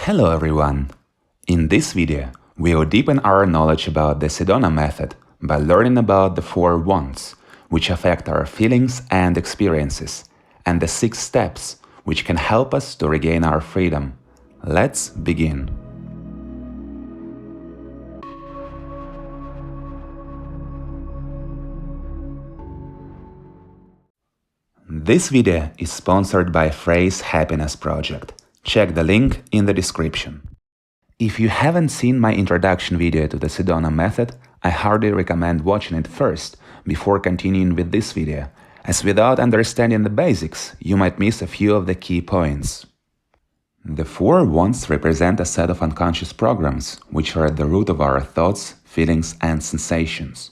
Hello everyone! In this video, we will deepen our knowledge about the Sedona Method by learning about the 4 wants, which affect our feelings and experiences, and the 6 steps, which can help us to regain our freedom. Let's begin. This video is sponsored by Freyr's Happiness Project. Check the link in the description. If you haven't seen my introduction video to the Sedona Method, I highly recommend watching it first before continuing with this video, as without understanding the basics, you might miss a few of the key points. The 4 wants represent a set of unconscious programs, which are at the root of our thoughts, feelings, and sensations.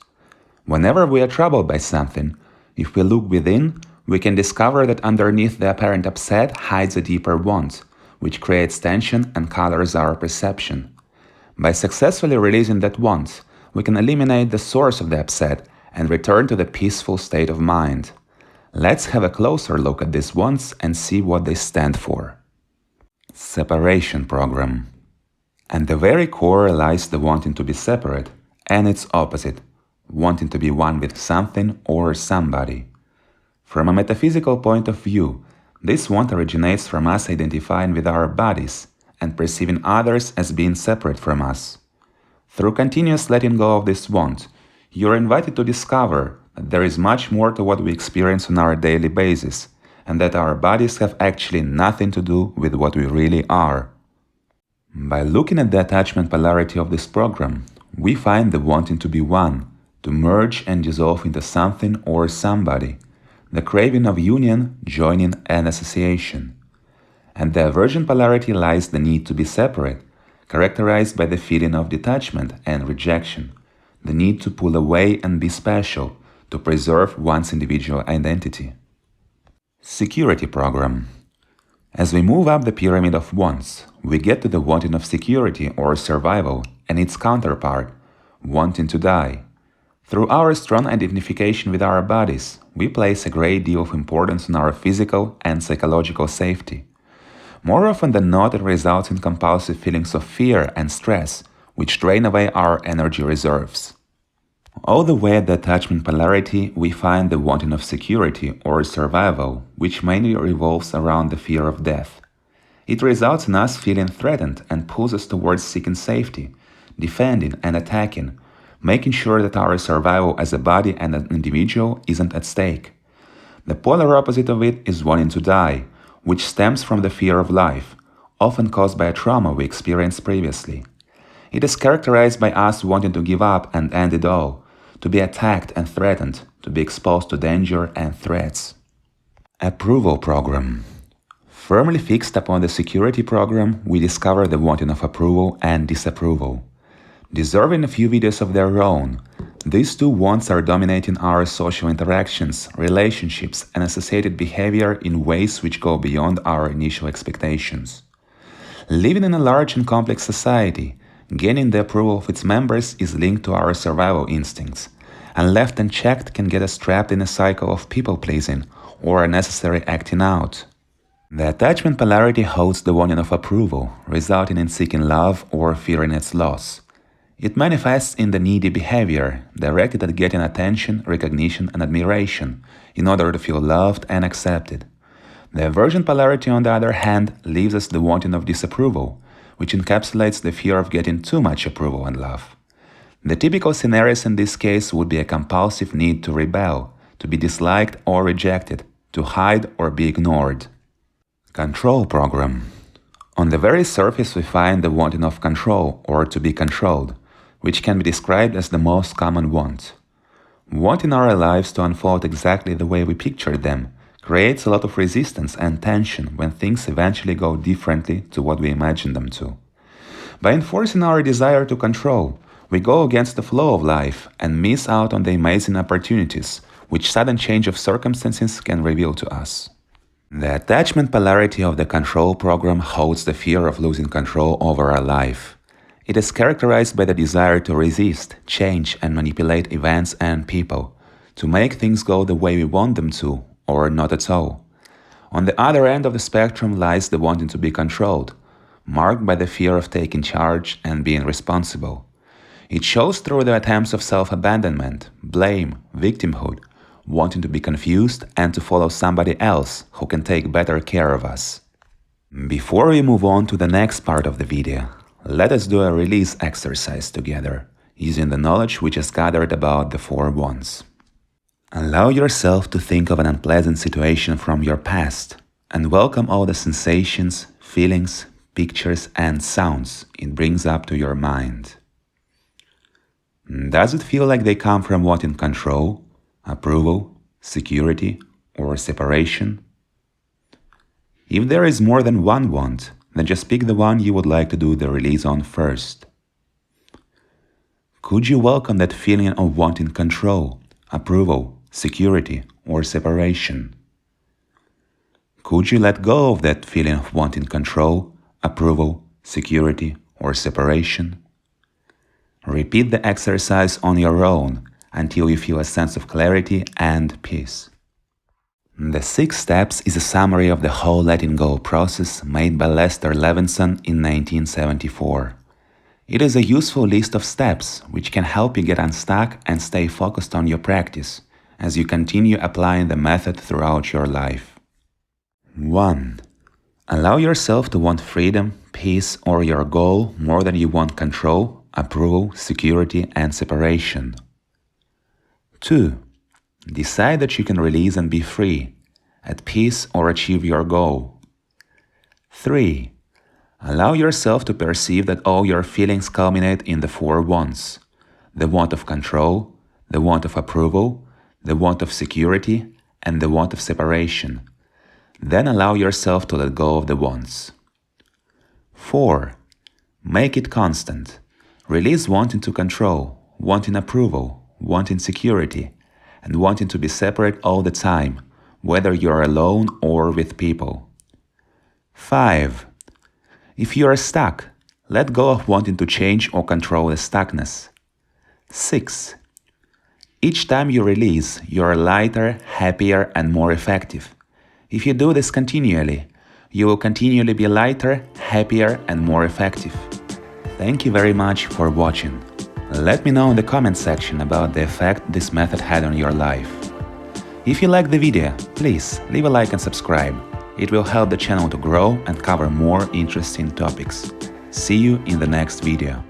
Whenever we are troubled by something, if we look within, we can discover that underneath the apparent upset hides a deeper want, which creates tension and colors our perception. By successfully releasing that want, we can eliminate the source of the upset and return to the peaceful state of mind. Let's have a closer look at these wants and see what they stand for. Separation program. At the very core lies the wanting to be separate, and its opposite, wanting to be one with something or somebody. From a metaphysical point of view, this want originates from us identifying with our bodies and perceiving others as being separate from us. Through continuous letting go of this want, you are invited to discover that there is much more to what we experience on our daily basis, and that our bodies have actually nothing to do with what we really are. By looking at the attachment polarity of this program, we find the wanting to be one, to merge and dissolve into something or somebody, the craving of union, joining, and association. And the aversion polarity lies the need to be separate, characterized by the feeling of detachment and rejection, the need to pull away and be special, to preserve one's individual identity. Security program. As we move up the pyramid of wants, we get to the wanting of security or survival and its counterpart, wanting to die. Through our strong identification with our bodies, we place a great deal of importance on our physical and psychological safety. More often than not, it results in compulsive feelings of fear and stress, which drain away our energy reserves. All the way at the attachment polarity, we find the wanting of security or survival, which mainly revolves around the fear of death. It results in us feeling threatened and pulls us towards seeking safety, defending and attacking, making sure that our survival as a body and an individual isn't at stake. The polar opposite of it is wanting to die, which stems from the fear of life, often caused by a trauma we experienced previously. It is characterized by us wanting to give up and end it all, to be attacked and threatened, to be exposed to danger and threats. Approval program. Firmly fixed upon the security program, we discover the wanting of approval and disapproval. Deserving a few videos of their own, these 2 wants are dominating our social interactions, relationships, and associated behavior in ways which go beyond our initial expectations. Living in a large and complex society, gaining the approval of its members is linked to our survival instincts, and left unchecked can get us trapped in a cycle of people-pleasing or unnecessary acting out. The attachment polarity holds the wanting of approval, resulting in seeking love or fearing its loss. It manifests in the needy behavior, directed at getting attention, recognition, and admiration, in order to feel loved and accepted. The aversion polarity, on the other hand, leaves us the wanting of disapproval, which encapsulates the fear of getting too much approval and love. The typical scenarios in this case would be a compulsive need to rebel, to be disliked or rejected, to hide or be ignored. Control program. On the very surface, we find the wanting of control or to be controlled, which can be described as the most common want. Wanting our lives to unfold exactly the way we pictured them creates a lot of resistance and tension when things eventually go differently to what we imagined them to. By enforcing our desire to control, we go against the flow of life and miss out on the amazing opportunities which sudden change of circumstances can reveal to us. The attachment polarity of the control program holds the fear of losing control over our life. It is characterized by the desire to resist, change, and manipulate events and people, to make things go the way we want them to, or not at all. On the other end of the spectrum lies the wanting to be controlled, marked by the fear of taking charge and being responsible. It shows through the attempts of self-abandonment, blame, victimhood, wanting to be confused and to follow somebody else who can take better care of us. Before we move on to the next part of the video, let us do a release exercise together, using the knowledge we just gathered about the 4 wands. Allow yourself to think of an unpleasant situation from your past and welcome all the sensations, feelings, pictures and sounds it brings up to your mind. Does it feel like they come from wanting control, approval, security, or separation? If there is more than one want, then just pick the one you would like to do the release on first. Could you welcome that feeling of wanting control, approval, security, or separation? Could you let go of that feeling of wanting control, approval, security, or separation? Repeat the exercise on your own until you feel a sense of clarity and peace. The 6 steps is a summary of the whole letting go process made by Lester Levinson in 1974. It is a useful list of steps which can help you get unstuck and stay focused on your practice as you continue applying the method throughout your life. 1. Allow yourself to want freedom, peace, or your goal more than you want control, approval, security, and separation. 2. Decide that you can release and be free, at peace, or achieve your goal. 3. Allow yourself to perceive that all your feelings culminate in the 4 wants: the want of control, the want of approval, the want of security, and the want of separation. Then allow yourself to let go of the wants. 4. Make it constant. Release wanting to control, wanting approval, wanting security, and wanting to be separate all the time, whether you're alone or with people. 5. If you are stuck, let go of wanting to change or control the stuckness. 6. Each time you release, you are lighter, happier, and more effective. If you do this continually, you will continually be lighter, happier, and more effective. Thank you very much for watching. Let me know in the comment section about the effect this method had on your life. If you liked the video, please leave a like and subscribe. It will help the channel to grow and cover more interesting topics. See you in the next video.